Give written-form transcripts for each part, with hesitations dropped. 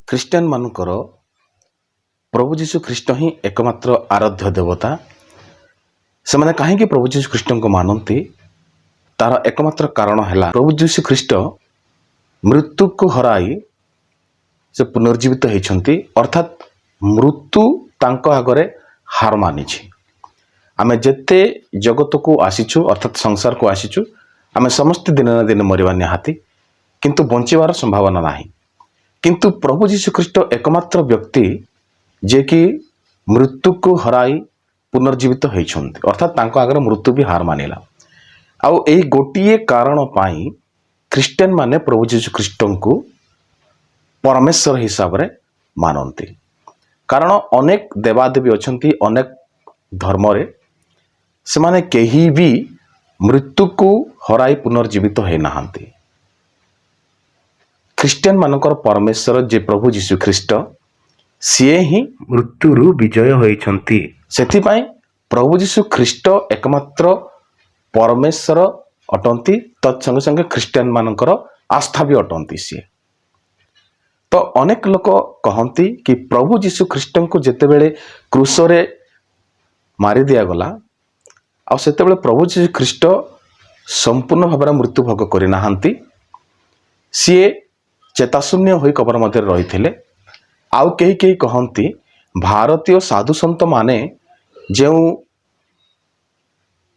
Christian ମାନଙ୍କର ପ୍ରଭୁ ଯୀଶୁ ଖ୍ରୀଷ୍ଟ ହିଁ ଏକମାତ୍ର ଆରାଧ୍ୟ ଦେବତା। ସେମାନେ କାହିଁକି ପ୍ରଭୁ ଯୀଶୁ ଖ୍ରୀଷ୍ଟଙ୍କୁ ମାନନ୍ତି ତାର ଏକମାତ୍ର କାରଣ ହେଲା ପ୍ରଭୁ ଯୀଶୁ ଖ୍ରୀଷ୍ଟ ମୃତ୍ୟୁକୁ ହରାଇ ସେ ପୁନର୍ଜୀବିତ ହେଇଛନ୍ତି, ଅର୍ଥାତ୍ ମୃତ୍ୟୁ ତାଙ୍କ ଆଗରେ ହାର ମାନିଛି। ଆମେ ଯେତେ ଜଗତକୁ ଆସିଛୁ ଅର୍ଥାତ୍ ସଂସାରକୁ ଆସିଛୁ, ଆମେ ସମସ୍ତେ ଦିନେ ନା ଦିନେ ମରିବା ନିହାତି, କିନ୍ତୁ ବଞ୍ଚିବାର ସମ୍ଭାବନା ନାହିଁ। କିନ୍ତୁ ପ୍ରଭୁ ଯୀଶୁ ଖ୍ରୀଷ୍ଟ ଏକମାତ୍ର ବ୍ୟକ୍ତି ଯିଏକି ମୃତ୍ୟୁକୁ ହରାଇ ପୁନର୍ଜୀବିତ ହେଇଛନ୍ତି, ଅର୍ଥାତ୍ ତାଙ୍କ ଆଗରେ ମୃତ୍ୟୁ ବି ହାର ମାନିଲା। ଆଉ ଏଇ ଗୋଟିଏ କାରଣ ପାଇଁ ଖ୍ରୀଷ୍ଟିଆନ ମାନେ ପ୍ରଭୁ ଯୀଶୁ ଖ୍ରୀଷ୍ଟଙ୍କୁ ପରମେଶ୍ୱର ହିସାବରେ ମାନନ୍ତି। କାରଣ ଅନେକ ଦେବାଦେବୀ ଅଛନ୍ତି, ଅନେକ ଧର୍ମରେ ସେମାନେ କେହି ବି ମୃତ୍ୟୁକୁ ହରାଇ ପୁନର୍ଜୀବିତ ହେଇନାହାନ୍ତି। ଖ୍ରୀଷ୍ଟିଆନ ମାନଙ୍କର ପରମେଶ୍ୱର ଯେ ପ୍ରଭୁ ଯୀଶୁ ଖ୍ରୀଷ୍ଟ, ସିଏ ହିଁ ମୃତ୍ୟୁରୁ ବିଜୟ ହୋଇଛନ୍ତି। ସେଥିପାଇଁ ପ୍ରଭୁ ଯୀଶୁ ଖ୍ରୀଷ୍ଟ ଏକମାତ୍ର ପରମେଶ୍ୱର ଅଟନ୍ତି, ତତ୍ ସଙ୍ଗେ ସଙ୍ଗେ ଖ୍ରୀଷ୍ଟିଆନ ମାନଙ୍କର ଆସ୍ଥା ବି ଅଟନ୍ତି ସିଏ। ତ ଅନେକ ଲୋକ କହନ୍ତି କି ପ୍ରଭୁ ଯୀଶୁ ଖ୍ରୀଷ୍ଟଙ୍କୁ ଯେତେବେଳେ କ୍ରୁଶରେ ମାରି ଦିଆଗଲା, ଆଉ ସେତେବେଳେ ପ୍ରଭୁ ଯୀଶୁ ଖ୍ରୀଷ୍ଟ ସମ୍ପୂର୍ଣ୍ଣ ଭାବରେ ମୃତ୍ୟୁ ଭୋଗ କରିନାହାନ୍ତି, ସିଏ ଚେତାଶୂନ୍ୟ ହୋଇ କବର ମଧ୍ୟରେ ରହିଥିଲେ। ଆଉ କେହି କେହି କହନ୍ତି ଭାରତୀୟ ସାଧୁସନ୍ଥ ମାନେ ଯେଉଁ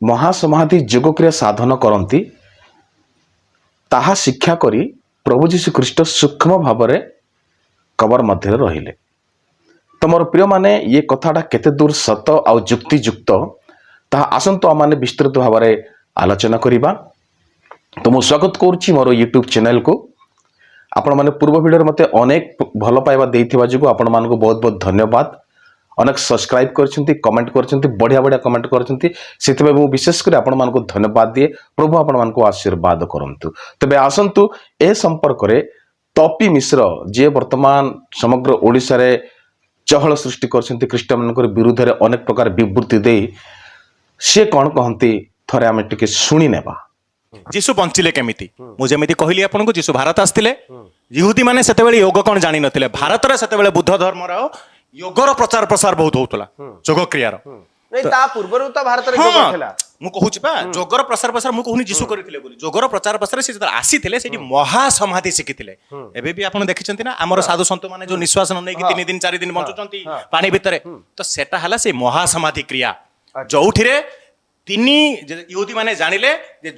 ମହାସମାଧି ଯୋଗକ୍ରିୟା ସାଧନ କରନ୍ତି, ତାହା ଶିକ୍ଷା କରି ପ୍ରଭୁ ଯୀଶୁ ଖ୍ରୀଷ୍ଟ ସୂକ୍ଷ୍ମ ଭାବରେ କବର ମଧ୍ୟରେ ରହିଲେ। ତ ମୋର ପ୍ରିୟମାନେ, ଇଏ କଥାଟା କେତେ ଦୂର ସତ ଆଉ ଯୁକ୍ତିଯୁକ୍ତ ତାହା ଆସନ୍ତୁ ଆମମାନେ ବିସ୍ତୃତ ଭାବରେ ଆଲୋଚନା କରିବା। ତ ମୁଁ ସ୍ୱାଗତ କରୁଛି ମୋର ୟୁଟ୍ୟୁବ୍ ଚ୍ୟାନେଲକୁ। ଆପଣମାନେ ପୂର୍ବ ଭିଡ଼ିଓରେ ମୋତେ ଅନେକ ଭଲ ପାଇବା ଦେଇଥିବା ଯୋଗୁଁ ଆପଣମାନଙ୍କୁ ବହୁତ ବହୁତ ଧନ୍ୟବାଦ। ଅନେକ ସବସ୍କ୍ରାଇବ୍ କରିଛନ୍ତି, କମେଣ୍ଟ କରିଛନ୍ତି, ବଢ଼ିଆ ବଢ଼ିଆ କମେଣ୍ଟ କରିଛନ୍ତି, ସେଥିପାଇଁ ମୁଁ ବିଶେଷ କରି ଆପଣମାନଙ୍କୁ ଧନ୍ୟବାଦ ଦିଏ। ପ୍ରଭୁ ଆପଣମାନଙ୍କୁ ଆଶୀର୍ବାଦ କରନ୍ତୁ। ତେବେ ଆସନ୍ତୁ ଏ ସମ୍ପର୍କରେ ତପି ମିଶ୍ର, ଯିଏ ବର୍ତ୍ତମାନ ସମଗ୍ର ଓଡ଼ିଶାରେ ଚହଳ ସୃଷ୍ଟି କରିଛନ୍ତି, ଖ୍ରୀଷ୍ଟମାନଙ୍କର ବିରୁଦ୍ଧରେ ଅନେକ ପ୍ରକାର ବିବୃତ୍ତି ଦେଇ ସିଏ କ'ଣ କହନ୍ତି ଥରେ ଆମେ ଟିକେ ଶୁଣି ନେବା। ଯୀଶୁ ବଞ୍ଚିଲେ କେମିତି? ମୁଁ ଯେମିତି କହିଲି ଆପଣଙ୍କୁ, ଯୀଶୁ ଭାରତ ଆସିଥିଲେ। ଇହୁଦୀ ମାନେ ସେତେବେଳେ ଯୋଗ କ'ଣ ଜାଣିନଥିଲେ। ଭାରତରେ ସେତେବେଳେ ବୁଦ୍ଧ ଧର୍ମର ଯୋଗର ପ୍ରଚାର ପ୍ରସାର ବହୁତ ହଉଥିଲା, ଯୋଗ କ୍ରିୟାର। ତା ପୂର୍ବରୁ ତ ଭାରତରେ ଯୋଗ ଥିଲା। ମୁଁ କହୁଛି ବା, ଯୋଗର ପ୍ରସାର ପ୍ରସାର ମୁଁ କହୁନି ଯୀଶୁ କରିଥିଲେ ବୋଲି। ଯୋଗର ପ୍ରଚାର ପ୍ରସାର ସେ ଯେତେବେଳେ ଆସିଥିଲେ ସେଠି ମହାସମାଧି ଶିଖିଥିଲେ। ଏବେ ବି ଆପଣ ଦେଖିଛନ୍ତି ନା, ଆମର ସାଧୁ ସନ୍ଥ ମାନେ ଯୋଉ ନିଶ୍ୱାସ ନ ନେଇକି 3 ଦିନ 4 ଦିନ ବଞ୍ଚୁଛନ୍ତି ପାଣି ଭିତରେ, ତ ସେଟା ହେଲା ସେ ମହାସମାଧି କ୍ରିୟା, ଯୋଉଥିରେ ଇହୁଦୀ ମାନେ ଜାଣିଲେ ଯେ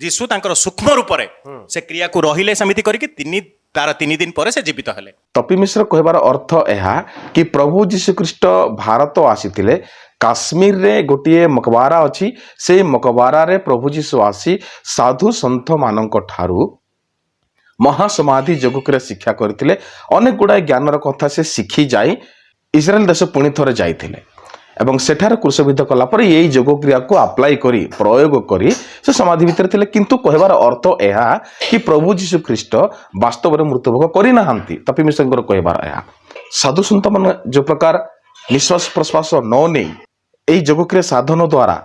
ଯୀଶୁ ତାଙ୍କର ସୂକ୍ଷ୍ମ ରୂପରେ ସେ କ୍ରିୟାକୁ ରହିଲେ ସେମିତି କରିକି 3 ଦିନ ପରେ ସେ ଜୀବିତ ହେଲେ। ତପି ମିଶ୍ର କହିବାର ଅର୍ଥ ଏହା କି ପ୍ରଭୁ ଯୀଶୁ ଖ୍ରୀଷ୍ଟ ଭାରତ ଆସିଥିଲେ। କାଶ୍ମୀରରେ ଗୋଟିଏ ମକବାରା ଅଛି, ସେଇ ମକବାରାରେ ପ୍ରଭୁ ଯୀଶୁ ଆସି ସାଧୁ ସନ୍ଥ ମାନଙ୍କ ଠାରୁ ମହାସମାଧି ଯୋଗକ୍ରିୟା ଶିକ୍ଷା କରିଥିଲେ। ଅନେକ ଗୁଡ଼ାଏ ଜ୍ଞାନର କଥା ସେ ଶିଖି ଯାଇ ଇସ୍ରାଏଲ ଦେଶ ପୁଣି ଥରେ ଯାଇଥିଲେ ଏବଂ ସେଠାରେ କ୍ରୁଶବିଦ୍ଧ କଲା ପରେ ଏଇ ଯୋଗକ୍ରିୟାକୁ ଆପ୍ଲାଏ କରି ପ୍ରୟୋଗ କରି ସେ ସମାଧି ଭିତରେ ଥିଲେ। କିନ୍ତୁ କହିବାର ଅର୍ଥ ଏହା କି ପ୍ରଭୁ ଯୀଶୁ ଖ୍ରୀଷ୍ଟ ବାସ୍ତବରେ ମୃତ୍ୟୁଭୋଗ କରିନାହାନ୍ତି। ତପି ମିଶ୍ରଙ୍କର କହିବାର ଏହା। ସାଧୁ ସନ୍ଥ ମାନେ ଯେଉଁ ପ୍ରକାର ନିଶ୍ୱାସ ପ୍ରଶ୍ୱାସ ନ ନେଇ ଏଇ ଯୋଗକ୍ରିୟା ସାଧନ ଦ୍ୱାରା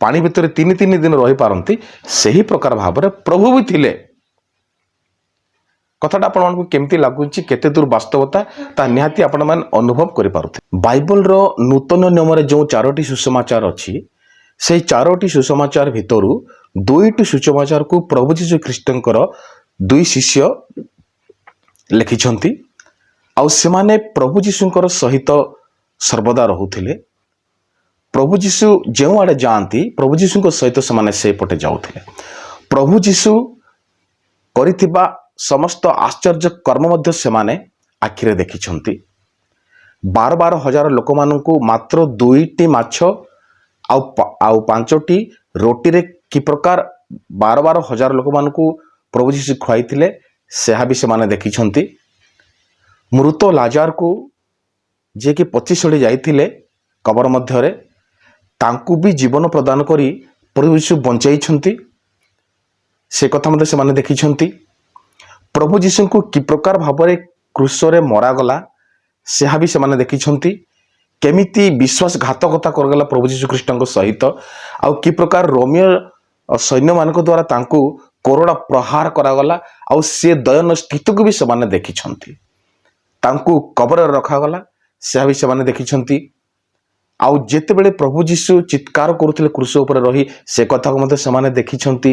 ପାଣି ଭିତରେ 3 ଦିନ ରହିପାରନ୍ତି, ସେହି ପ୍ରକାର ଭାବରେ ପ୍ରଭୁ ବି ଥିଲେ। କଥାଟା ଆପଣମାନଙ୍କୁ କେମିତି ଲାଗୁଛି, କେତେ ଦୂର ବାସ୍ତବତା, ତାହା ନିହାତି ଆପଣମାନେ ଅନୁଭବ କରିପାରୁଥିବେ। ବାଇବଲର ନୂତନ ନିୟମରେ ଯେଉଁ 4ଟି ସୁସମାଚାର ଅଛି, ସେଇ 4ଟି ସୁସମାଚାର ଭିତରୁ 2ଟି ସୁସମାଚାରକୁ ପ୍ରଭୁ ଯୀଶୁ ଖ୍ରୀଷ୍ଟଙ୍କର 2 ଶିଷ୍ୟ ଲେଖିଛନ୍ତି। ଆଉ ସେମାନେ ପ୍ରଭୁ ଯୀଶୁଙ୍କର ସହିତ ସର୍ବଦା ରହୁଥିଲେ। ପ୍ରଭୁ ଯୀଶୁ ଯେଉଁଆଡ଼େ ଯାଆନ୍ତି, ପ୍ରଭୁ ଯୀଶୁଙ୍କ ସହିତ ସେମାନେ ସେପଟେ ଯାଉଥିଲେ। ପ୍ରଭୁ ଯୀଶୁ କରିଥିବା ସମସ୍ତ ଆଶ୍ଚର୍ଯ୍ୟ କର୍ମ ମଧ୍ୟ ସେମାନେ ଆଖିରେ ଦେଖିଛନ୍ତି। 12 ହଜାର ଲୋକମାନଙ୍କୁ ମାତ୍ର 2ଟି ମାଛ ଆଉ 5ଟି ରୁଟିରେ କି ପ୍ରକାର 12 ହଜାର ଲୋକମାନଙ୍କୁ ପ୍ରଭୁ ଯୀଶୁ ଖୁଆଇଥିଲେ, ସେହା ବି ସେମାନେ ଦେଖିଛନ୍ତି। ମୃତ ଲାଜାରକୁ, ଯିଏକି ପଚି ସଢ଼ି ଯାଇଥିଲେ କବର ମଧ୍ୟରେ, ତାଙ୍କୁ ବି ଜୀବନ ପ୍ରଦାନ କରି ପ୍ରଭୁ ଯୀଶୁ ବଞ୍ଚାଇଛନ୍ତି, ସେ କଥା ମଧ୍ୟ ସେମାନେ ଦେଖିଛନ୍ତି। ପ୍ରଭୁ ଯୀଶୁଙ୍କୁ କି ପ୍ରକାର ଭାବରେ କ୍ରୁଶରେ ମରାଗଲା, ସେହା ବି ସେମାନେ ଦେଖିଛନ୍ତି। କେମିତି ବିଶ୍ୱାସଘାତକତା କରାଗଲା ପ୍ରଭୁ ଯୀଶୁ ଖ୍ରୀଷ୍ଟଙ୍କ ସହିତ, ଆଉ କି ପ୍ରକାର ରୋମିଓ ସୈନ୍ୟମାନଙ୍କ ଦ୍ୱାରା ତାଙ୍କୁ କୋରଡ଼ା ପ୍ରହାର କରାଗଲା, ଆଉ ସେ ଦୟନୀୟ ସ୍ଥିତିକୁ ବି ସେମାନେ ଦେଖିଛନ୍ତି। ତାଙ୍କୁ କବରରେ ରଖାଗଲା ସେହା ବି ସେମାନେ ଦେଖିଛନ୍ତି। ଆଉ ଯେତେବେଳେ ପ୍ରଭୁ ଯୀଶୁ ଚିତ୍କାର କରୁଥିଲେ କ୍ରୁଶ ଉପରେ ରହି ସେ କଥାକୁ ମଧ୍ୟ ସେମାନେ ଦେଖିଛନ୍ତି।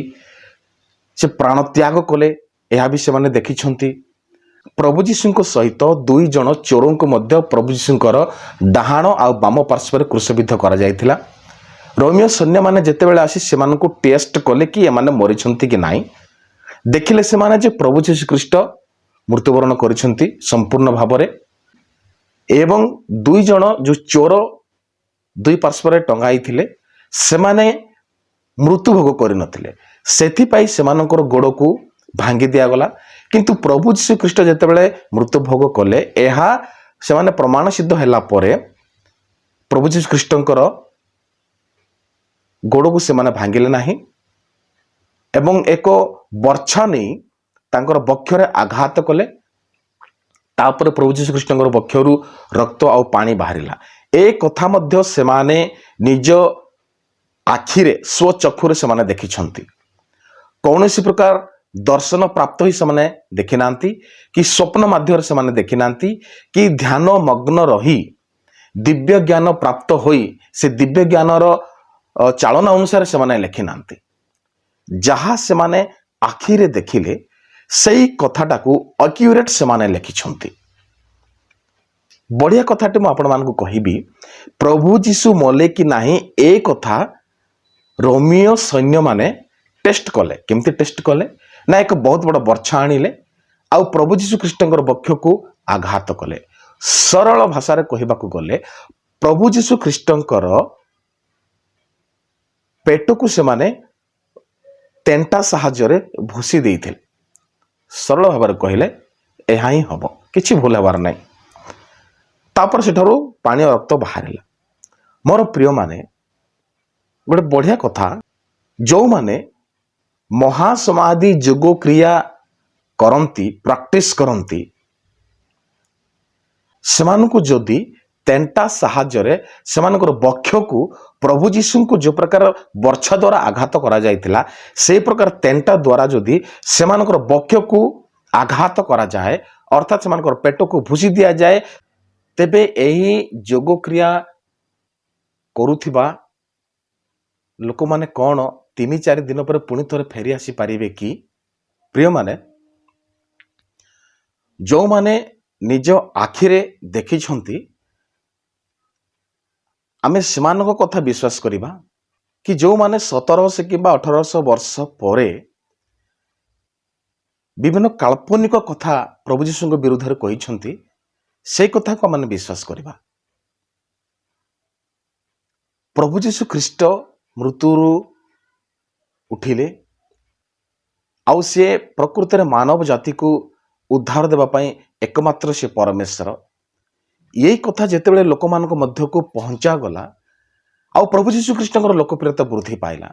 ସେ ପ୍ରାଣ ତ୍ୟାଗ କଲେ ଏହା ବି ସେମାନେ ଦେଖିଛନ୍ତି। ପ୍ରଭୁ ଯୀଶୁଙ୍କ ସହିତ 2 ଜଣ ଚୋରଙ୍କୁ ମଧ୍ୟ ପ୍ରଭୁ ଯୀଶୁଙ୍କର ଡାହାଣ ଆଉ ବାମ ପାର୍ଶ୍ୱରେ କ୍ରୁଶବିଦ୍ଧ କରାଯାଇଥିଲା। ରୋମିଓ ସୈନ୍ୟମାନେ ଯେତେବେଳେ ଆସି ସେମାନଙ୍କୁ ଟେଷ୍ଟ କଲେ କି ଏମାନେ ମରିଛନ୍ତି କି ନାହିଁ, ଦେଖିଲେ ସେମାନେ ଯେ ପ୍ରଭୁ ଯୀଶୁ ଖ୍ରୀଷ୍ଟ ମୃତ୍ୟୁବରଣ କରିଛନ୍ତି ସମ୍ପୂର୍ଣ୍ଣ ଭାବରେ। ଏବଂ 2 ଜଣ ଯେଉଁ ଚୋର 2 ପାର୍ଶ୍ୱରେ ଟଙ୍ଗା ହେଇଥିଲେ ସେମାନେ ମୃତ୍ୟୁଭୋଗ କରିନଥିଲେ, ସେଥିପାଇଁ ସେମାନଙ୍କର ଗୋଡ଼କୁ ଭାଙ୍ଗି ଦିଆଗଲା। କିନ୍ତୁ ପ୍ରଭୁ ଯୀଶୁ ଖ୍ରୀଷ୍ଟ ଯେତେବେଳେ ମୃତ୍ୟୁଭୋଗ କଲେ ଏହା ସେମାନେ ପ୍ରମାଣ ସିଦ୍ଧ ହେଲା ପରେ ପ୍ରଭୁ ଯୀଶୁ ଖ୍ରୀଷ୍ଟଙ୍କର ଗୋଡ଼କୁ ସେମାନେ ଭାଙ୍ଗିଲେ ନାହିଁ ଏବଂ ଏକ ବର୍ଚ୍ଛା ନେଇ ତାଙ୍କର ବକ୍ଷରେ ଆଘାତ କଲେ। ତାପରେ ପ୍ରଭୁ ଯୀଶୁ ଖ୍ରୀଷ୍ଟଙ୍କର ବକ୍ଷରୁ ରକ୍ତ ଆଉ ପାଣି ବାହାରିଲା। ଏ କଥା ମଧ୍ୟ ସେମାନେ ନିଜ ଆଖିରେ ସ୍ୱଚକ୍ଷୁରେ ସେମାନେ ଦେଖିଛନ୍ତି। କୌଣସି ପ୍ରକାର ଦର୍ଶନ ପ୍ରାପ୍ତ ହୋଇ ସେମାନେ ଦେଖିନାହାନ୍ତି କି ସ୍ୱପ୍ନ ମାଧ୍ୟମରେ ସେମାନେ ଦେଖିନାହାନ୍ତି କି ଧ୍ୟାନ ମଗ୍ନ ରହି ଦିବ୍ୟ ଜ୍ଞାନ ପ୍ରାପ୍ତ ହୋଇ ସେ ଦିବ୍ୟ ଜ୍ଞାନର ଚାଳନା ଅନୁସାରେ ସେମାନେ ଲେଖିନାହାନ୍ତି। ଯାହା ସେମାନେ ଆଖିରେ ଦେଖିଲେ ସେଇ କଥାଟାକୁ ଆକ୍ୟୁରେଟ୍ ସେମାନେ ଲେଖିଛନ୍ତି। ବଢ଼ିଆ କଥାଟି ମୁଁ ଆପଣମାନଙ୍କୁ କହିବି, ପ୍ରଭୁ ଯୀଶୁ ମଲେ କି ନାହିଁ ଏ କଥା ରୋମିଓ ସୈନ୍ୟମାନେ ଟେଷ୍ଟ କଲେ। କେମିତି ଟେଷ୍ଟ କଲେ ନା ଏକ ବହୁତ ବଡ଼ ବର୍ଚ୍ଛା ଆଣିଲେ ଆଉ ପ୍ରଭୁ ଯୀଶୁ ଖ୍ରୀଷ୍ଟଙ୍କର ବକ୍ଷକୁ ଆଘାତ କଲେ। ସରଳ ଭାଷାରେ କହିବାକୁ ଗଲେ ପ୍ରଭୁ ଯୀଶୁ ଖ୍ରୀଷ୍ଟଙ୍କର ପେଟକୁ ସେମାନେ ତେଣ୍ଟା ସାହାଯ୍ୟରେ ଭୁଷି ଦେଇଥିଲେ। ସରଳ ଭାବରେ କହିଲେ ଏହା ହିଁ ହବ, କିଛି ଭୁଲ ହେବାର ନାହିଁ। ତାପରେ ସେଠାରୁ ପାଣି ଓ ରକ୍ତ ବାହାରିଲା। ମୋର ପ୍ରିୟମାନେ, ଗୋଟେ ବଢ଼ିଆ କଥା, ଯେଉଁମାନେ ମହାସମାଧି ଯୋଗ କ୍ରିୟା କରନ୍ତି, ପ୍ରାକ୍ଟିସ୍ କରନ୍ତି, ସେମାନଙ୍କୁ ଯଦି ତେଣ୍ଟା ସାହାଯ୍ୟରେ ସେମାନଙ୍କର ବକ୍ଷକୁ ପ୍ରଭୁ ଯୀଶୁଙ୍କୁ ଯେଉଁ ପ୍ରକାର ବର୍ଚ୍ଛା ଦ୍ୱାରା ଆଘାତ କରାଯାଇଥିଲା ସେହି ପ୍ରକାର ତେଣ୍ଟା ଦ୍ୱାରା ଯଦି ସେମାନଙ୍କର ବକ୍ଷକୁ ଆଘାତ କରାଯାଏ ଅର୍ଥାତ୍ ସେମାନଙ୍କର ପେଟକୁ ଭୁଷି ଦିଆଯାଏ, ତେବେ ଏହି ଯୋଗ କ୍ରିୟା କରୁଥିବା ଲୋକମାନେ କ'ଣ 3-4 ଦିନ ପରେ ପୁଣି ଥରେ ଫେରି ଆସିପାରିବେ କି? ପ୍ରିୟମାନେ, ଯେଉଁମାନେ ନିଜ ଆଖିରେ ଦେଖିଛନ୍ତି ଆମେ ସେମାନଙ୍କ କଥା ବିଶ୍ୱାସ କରିବା କି ଯେଉଁମାନେ 1700 କିମ୍ବା 1800 ବର୍ଷ ପରେ ବିଭିନ୍ନ କାଳ୍ପନିକ କଥା ପ୍ରଭୁ ଯୀଶୁଙ୍କ ବିରୁଦ୍ଧରେ କହିଛନ୍ତି ସେଇ କଥାକୁ ଆମେ ବିଶ୍ୱାସ କରିବା। ପ୍ରଭୁ ଯୀଶୁ ଖ୍ରୀଷ୍ଟ ମୃତ୍ୟୁରୁ ଉଠିଲେ ଆଉ ସିଏ ପ୍ରକୃତରେ ମାନବ ଜାତିକୁ ଉଦ୍ଧାର ଦେବା ପାଇଁ ଏକମାତ୍ର ସେ ପରମେଶ୍ୱର। ଏଇ କଥା ଯେତେବେଳେ ଲୋକମାନଙ୍କ ମଧ୍ୟକୁ ପହଞ୍ଚାଗଲା ଆଉ ପ୍ରଭୁ ଯୀଶୁ ଖ୍ରୀଷ୍ଟଙ୍କର ଲୋକପ୍ରିୟତା ବୃଦ୍ଧି ପାଇଲା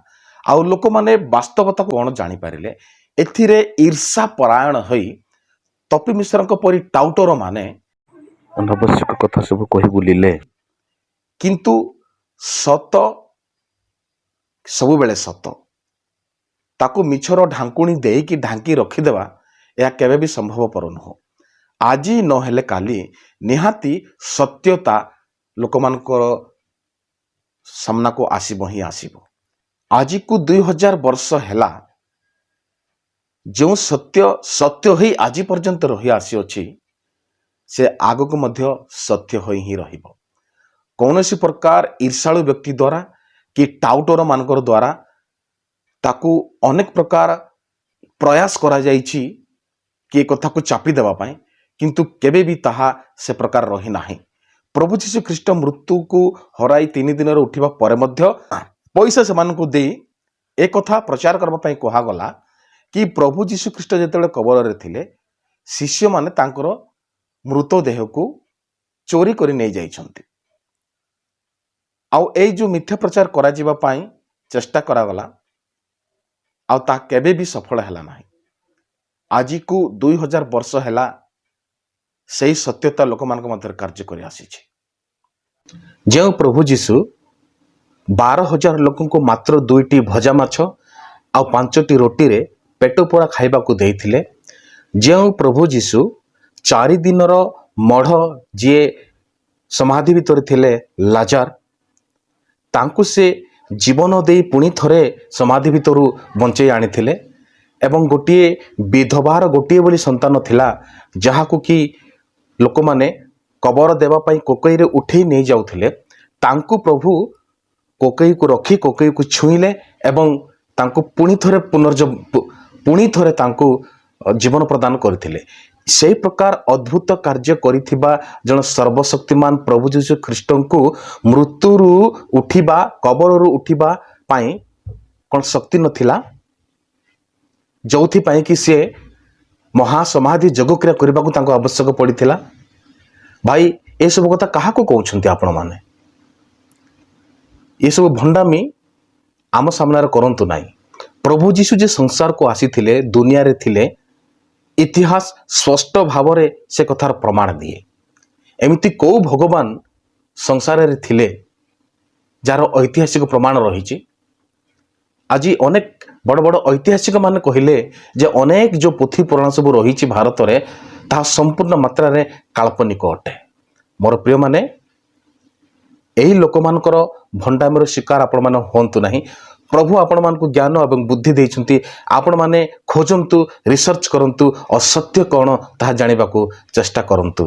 ଆଉ ଲୋକମାନେ ବାସ୍ତବତାକୁ କ'ଣ ଜାଣିପାରିଲେ, ଏଥିରେ ଈର୍ଷା ପରାୟଣ ହୋଇ ତପି ମିଶ୍ରଙ୍କ ପରି ଟାଉଟର ମାନେ ଅନାବଶ୍ୟକ କଥା ସବୁ କହି ବୁଲିଲେ। କିନ୍ତୁ ସତ ସବୁବେଳେ ସତ, ତାକୁ ମିଛର ଢାଙ୍କୁଣୀ ଦେଇକି ଢାଙ୍କି ରଖିଦେବା ଏହା କେବେ ବି ସମ୍ଭବପର ନୁହଁ। ଆଜି ନହେଲେ କାଲି ନିହାତି ସତ୍ୟତା ଲୋକମାନଙ୍କର ସାମ୍ନାକୁ ଆସିବ ହିଁ ଆସିବ। ଆଜିକୁ 2000 ବର୍ଷ ହେଲା ଯେଉଁ ସତ୍ୟ ହୋଇ ଆଜି ପର୍ଯ୍ୟନ୍ତ ରହି ଆସିଅଛି ସେ ଆଗକୁ ମଧ୍ୟ ସତ୍ୟ ହୋଇ ହିଁ ରହିବ। କୌଣସି ପ୍ରକାର ଈର୍ଷାଳୁ ବ୍ୟକ୍ତି ଦ୍ୱାରା କି ଟାଉଟର ମାନଙ୍କର ଦ୍ୱାରା ତାକୁ ଅନେକ ପ୍ରକାର ପ୍ରୟାସ କରାଯାଇଛି କି ଏ କଥାକୁ ଚାପି ଦେବା ପାଇଁ, କିନ୍ତୁ କେବେ ବି ତାହା ସେ ପ୍ରକାର ରହିନାହିଁ। ପ୍ରଭୁ ଯୀଶୁ ଖ୍ରୀଷ୍ଟ ମୃତ୍ୟୁକୁ ହରାଇ 3 ଦିନରେ ଉଠିବା ପରେ ମଧ୍ୟ ପଇସା ସେମାନଙ୍କୁ ଦେଇ ଏ କଥା ପ୍ରଚାର କରିବା ପାଇଁ କୁହାଗଲା କି ପ୍ରଭୁ ଯୀଶୁ ଖ୍ରୀଷ୍ଟ ଯେତେବେଳେ କବରରେ ଥିଲେ ଶିଷ୍ୟମାନେ ତାଙ୍କର ମୃତଦେହକୁ ଚୋରି କରି ନେଇଯାଇଛନ୍ତି। ଆଉ ଏଇ ଯେଉଁ ମିଥ୍ୟା ପ୍ରଚାର କରାଯିବା ପାଇଁ ଚେଷ୍ଟା କରାଗଲା ଆଉ ତାହା କେବେ ବି ସଫଳ ହେଲା ନାହିଁ। ଆଜିକୁ 2000 ବର୍ଷ ହେଲା ସେହି ସତ୍ୟତା ଲୋକମାନଙ୍କ ମଧ୍ୟରେ କାର୍ଯ୍ୟ କରି ଆସିଛି। ଯେଉଁ ପ୍ରଭୁ ଯୀଶୁ 12,000 ଲୋକଙ୍କୁ ମାତ୍ର 2ଟି ଭଜା ମାଛ ଆଉ 5ଟି ରୁଟିରେ ପେଟ ପୂରା ଖାଇବାକୁ ଦେଇଥିଲେ, ଯେଉଁ ପ୍ରଭୁ ଯୀଶୁ 4 ଦିନର ମଢ଼ ଯିଏ ସମାଧି ଭିତରେ ଥିଲେ ଲାଜାର, ତାଙ୍କୁ ସେ ଜୀବନ ଦେଇ ପୁଣି ଥରେ ସମାଧି ଭିତରୁ ବଞ୍ଚେଇ ଆଣିଥିଲେ। ଏବଂ ଗୋଟିଏ ବିଧବାର ଗୋଟିଏ ବୋଲି ସନ୍ତାନ ଥିଲା, ଯାହାକୁ କି ଲୋକମାନେ କବର ଦେବା ପାଇଁ କୋକେଇରେ ଉଠେଇ ନେଇଯାଉଥିଲେ। ତାଙ୍କୁ ପ୍ରଭୁ କୋକେଇକୁ ରଖି କୋକେଇକୁ ଛୁଇଁଲେ ଏବଂ ତାଙ୍କୁ ପୁଣି ଥରେ ତାଙ୍କୁ ଜୀବନ ପ୍ରଦାନ କରିଥିଲେ। ସେହି ପ୍ରକାର ଅଦ୍ଭୁତ କାର୍ଯ୍ୟ କରିଥିବା ଜଣେ ସର୍ବଶକ୍ତିମାନ ପ୍ରଭୁ ଯୀଶୁ ଖ୍ରୀଷ୍ଟଙ୍କୁ ମୃତ୍ୟୁରୁ ଉଠିବା, କବରରୁ ଉଠିବା ପାଇଁ କ'ଣ ଶକ୍ତି ନଥିଲା? ଯେଉଁଥିପାଇଁ କି ସେ ମହାସମାଧି ଯୋଗକ୍ରିୟା କରିବାକୁ ତାଙ୍କୁ ଆବଶ୍ୟକ ପଡ଼ିଥିଲା। ଭାଇ, ଏସବୁ କଥା କାହାକୁ କହୁଛନ୍ତି ଆପଣମାନେ? ଏସବୁ ଭଣ୍ଡାମି ଆମ ସାମ୍ନାରେ କରନ୍ତୁ ନାହିଁ। ପ୍ରଭୁ ଯୀଶୁ ଯେ ସଂସାରକୁ ଆସିଥିଲେ, ଦୁନିଆରେ ଥିଲେ, ଇତିହାସ ସ୍ପଷ୍ଟ ଭାବରେ ସେ କଥାର ପ୍ରମାଣ ଦିଏ। ଏମିତି କେଉଁ ଭଗବାନ ସଂସାରରେ ଥିଲେ ଯାହାର ଐତିହାସିକ ପ୍ରମାଣ ରହିଛି? ଆଜି ଅନେକ ବଡ଼ ବଡ଼ ଐତିହାସିକ ମାନେ କହିଲେ ଯେ ଅନେକ ଯେଉଁ ପୋଥି ପୁରାଣ ସବୁ ରହିଛି ଭାରତରେ, ତାହା ସମ୍ପୂର୍ଣ୍ଣ ମାତ୍ରାରେ କାଳ୍ପନିକ ଅଟେ। ମୋର ପ୍ରିୟମାନେ, ଏହି ଲୋକମାନଙ୍କର ଭଣ୍ଡାମିର ଶିକାର ଆପଣମାନେ ହୁଅନ୍ତୁ ନାହିଁ। ପ୍ରଭୁ ଆପଣମାନଙ୍କୁ ଜ୍ଞାନ ଏବଂ ବୁଦ୍ଧି ଦେଇଛନ୍ତି। ଆପଣମାନେ ଖୋଜନ୍ତୁ, ରିସର୍ଚ୍ଚ କରନ୍ତୁ, ଅସତ୍ୟ କ'ଣ ତାହା ଜାଣିବାକୁ ଚେଷ୍ଟା କରନ୍ତୁ।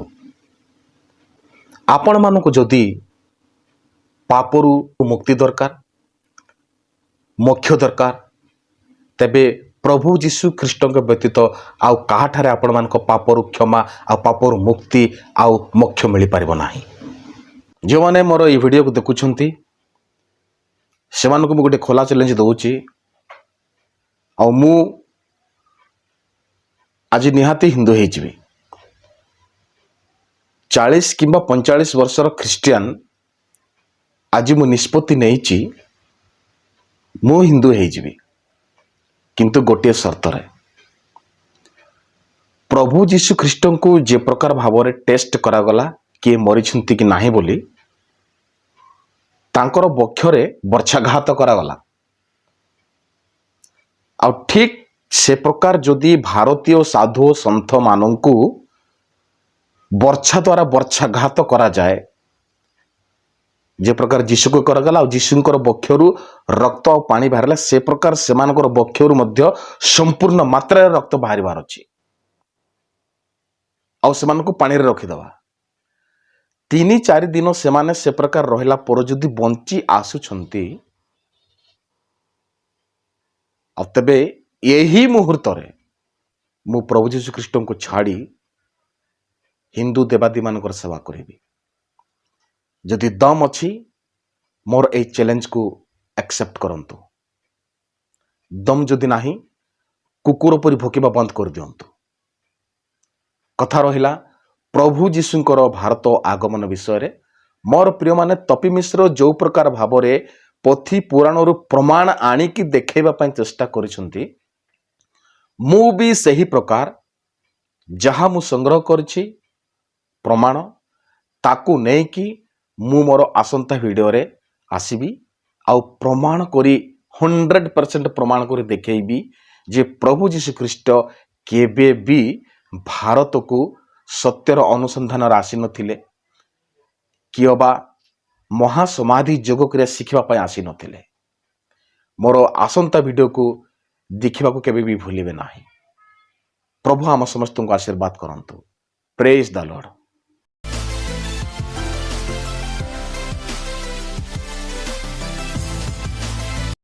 ଆପଣମାନଙ୍କୁ ଯଦି ପାପରୁ ମୁକ୍ତି ଦରକାର, ମୋକ୍ଷ ଦରକାର, ତେବେ ପ୍ରଭୁ ଯୀଶୁ ଖ୍ରୀଷ୍ଟଙ୍କ ବ୍ୟତୀତ ଆଉ କାହାଠାରେ ଆପଣମାନଙ୍କ ପାପରୁ କ୍ଷମା, ଆଉ ପାପରୁ ମୁକ୍ତି, ଆଉ ମୋକ୍ଷ ମିଳିପାରିବ ନାହିଁ। ଯେଉଁମାନେ ମୋର ଏହି ଭିଡ଼ିଓକୁ ଦେଖୁଛନ୍ତି, ସେମାନଙ୍କୁ ମୁଁ ଗୋଟେ ଖୋଲା ଚ୍ୟାଲେଞ୍ଜ ଦେଉଛି। ଆଉ ମୁଁ ଆଜି ନିହାତି ହିନ୍ଦୁ ହେଇଯିବି। 40 କିମ୍ବା 45 ବର୍ଷର ଖ୍ରୀଷ୍ଟିଆନ ଆଜି ମୁଁ ନିଷ୍ପତ୍ତି ନେଇଛି ମୁଁ ହିନ୍ଦୁ ହେଇଯିବି, କିନ୍ତୁ ଗୋଟିଏ ସର୍ତ୍ତରେ। ପ୍ରଭୁ ଯୀଶୁ ଖ୍ରୀଷ୍ଟଙ୍କୁ ଯେ ପ୍ରକାର ଭାବରେ ଟେଷ୍ଟ କରାଗଲା କିଏ ମରିଛନ୍ତି କି ନାହିଁ ବୋଲି, ତାଙ୍କର ବକ୍ଷରେ ବର୍ଚ୍ଛାଘାତ କରାଗଲା। ଆଉ ଠିକ୍ ସେ ପ୍ରକାର ଯଦି ଭାରତୀୟ ସାଧୁ ଓ ସନ୍ଥମାନଙ୍କୁ ବର୍ଚ୍ଛା ଦ୍ୱାରା ବର୍ଚ୍ଛାଘାତ କରାଯାଏ, ଯେ ପ୍ରକାର ଯୀଶୁକୁ କରାଗଲା ଆଉ ଯୀଶୁଙ୍କର ବକ୍ଷରୁ ରକ୍ତ ଆଉ ପାଣି ବାହାରିଲା, ସେ ପ୍ରକାର ସେମାନଙ୍କର ବକ୍ଷରୁ ମଧ୍ୟ ସମ୍ପୂର୍ଣ୍ଣ ମାତ୍ରାରେ ରକ୍ତ ବାହାରିବାର ଅଛି। ଆଉ ସେମାନଙ୍କୁ ପାଣିରେ ରଖିଦେବା। 3-4 ଦିନ ସେମାନେ ସେ ପ୍ରକାର ରହିଲା ପରେ ଯଦି ବଞ୍ଚି ଆସୁଛନ୍ତି, ଆଉ ତେବେ ଏହି ମୁହୂର୍ତ୍ତରେ ମୁଁ ପ୍ରଭୁ ଯୀଶୁ ଖ୍ରୀଷ୍ଟଙ୍କୁ ଛାଡ଼ି ହିନ୍ଦୁ ଦେବାଦେବୀମାନଙ୍କର ସେବା କରିବି। ଯଦି ଦମ୍ ଅଛି, ମୋର ଏହି ଚ୍ୟାଲେଞ୍ଜକୁ ଆକ୍ସେପ୍ଟ କରନ୍ତୁ। ଦମ୍ ଯଦି ନାହିଁ, କୁକୁର ପରି ଭୋକିବା ବନ୍ଦ କରିଦିଅନ୍ତୁ। କଥା ରହିଲା ପ୍ରଭୁ ଯୀଶୁଙ୍କର ଭାରତ ଆଗମନ ବିଷୟରେ। ମୋର ପ୍ରିୟମାନେ, ତପି ମିଶ୍ର ଯେଉଁ ପ୍ରକାର ଭାବରେ ପୋଥି ପୁରାଣରୁ ପ୍ରମାଣ ଆଣିକି ଦେଖାଇବା ପାଇଁ ଚେଷ୍ଟା କରିଛନ୍ତି, ମୁଁ ବି ସେହି ପ୍ରକାର ଯାହା ମୁଁ ସଂଗ୍ରହ କରିଛି ପ୍ରମାଣ, ତାକୁ ନେଇକି ମୁଁ ମୋର ଆସନ୍ତା ଭିଡ଼ିଓରେ ଆସିବି ଆଉ ପ୍ରମାଣ କରି 100% ପ୍ରମାଣ କରି ଦେଖେଇବି ଯେ ପ୍ରଭୁ ଯୀଶୁ ଖ୍ରୀଷ୍ଟ କେବେ ବି ଭାରତକୁ ସତ୍ୟର ଅନୁସନ୍ଧାନରେ ଆସିନଥିଲେ, କିଏ ବା ମହାସମାଧି ଯୋଗକ୍ରିୟା ଶିଖିବା ପାଇଁ ଆସିନଥିଲେ। ମୋର ଆସନ୍ତା ଭିଡ଼ିଓକୁ ଦେଖିବାକୁ କେବେ ବି ଭୁଲିବେ ନାହିଁ। ପ୍ରଭୁ ଆମ ସମସ୍ତଙ୍କୁ ଆଶୀର୍ବାଦ କରନ୍ତୁ। ପ୍ରେଜ୍ ଦ ଲର୍ଡ।